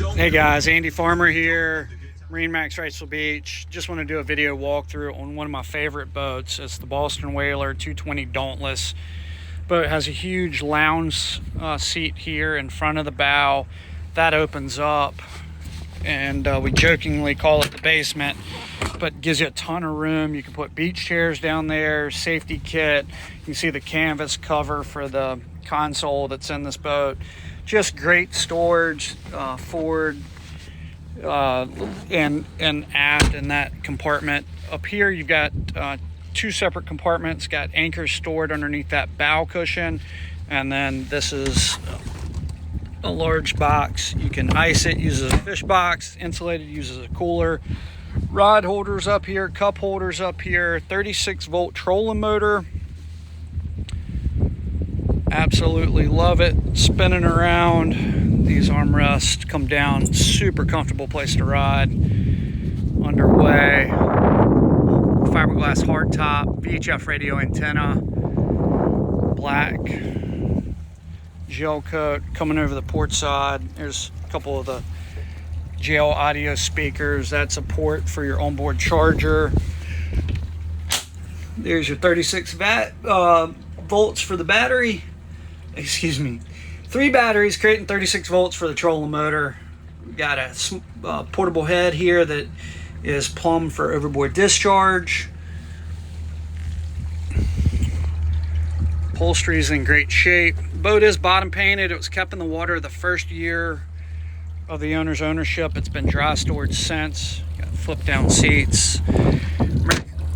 Hey guys, Andy Farmer here, MarineMax, Wrightsville Beach. Just want to do a video walkthrough on one of my favorite boats. It's the Boston Whaler 220 Dauntless. Boat has a huge lounge seat here in front of the bow. That opens up, and we jokingly call it the basement, but gives you a ton of room. You can put beach chairs down there, safety kit. You can see the canvas cover for the console that's in this boat. Just great storage forward and aft in that compartment. Up here you've got two separate compartments, got anchors stored underneath that bow cushion, and then this is a large box. You can ice it, uses a fish box, insulated, uses a cooler. Rod holders up here, cup holders up here, 36 volt trolling motor. Absolutely love it. Spinning around, these armrests come down, super comfortable place to ride. Underway, fiberglass hardtop, VHF radio antenna, black gel coat coming over the port side. There's a couple of the gel audio speakers. That's a port for your onboard charger. There's your 36 volts for the battery. Excuse me, 3 batteries creating 36 volts for the trolling motor. We've got a portable head here that is plumbed for overboard discharge. Upholstery is in great shape. Boat is bottom painted. It was kept in the water the first year of the owner's ownership. It's been dry stored since. Got flip down seats.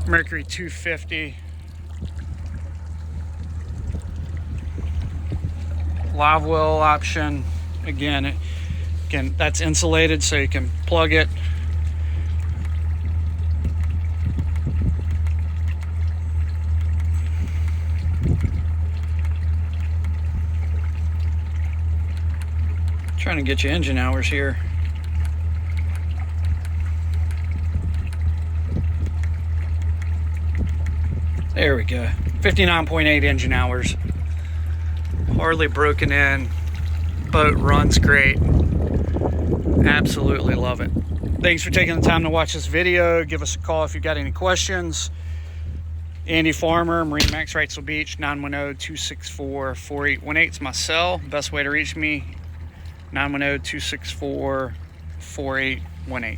Mercury 250. Live well option. Again, that's insulated, so you can plug it. Trying to get you engine hours here. There we go. 59.8 engine hours. Hardly broken in. Boat runs great. Absolutely love it. Thanks for taking the time to watch this video. Give us a call if you've got any questions. Andy Farmer, MarineMax, Wrightsville Beach, 910-264-4818. It's my cell. Best way to reach me, 910-264-4818.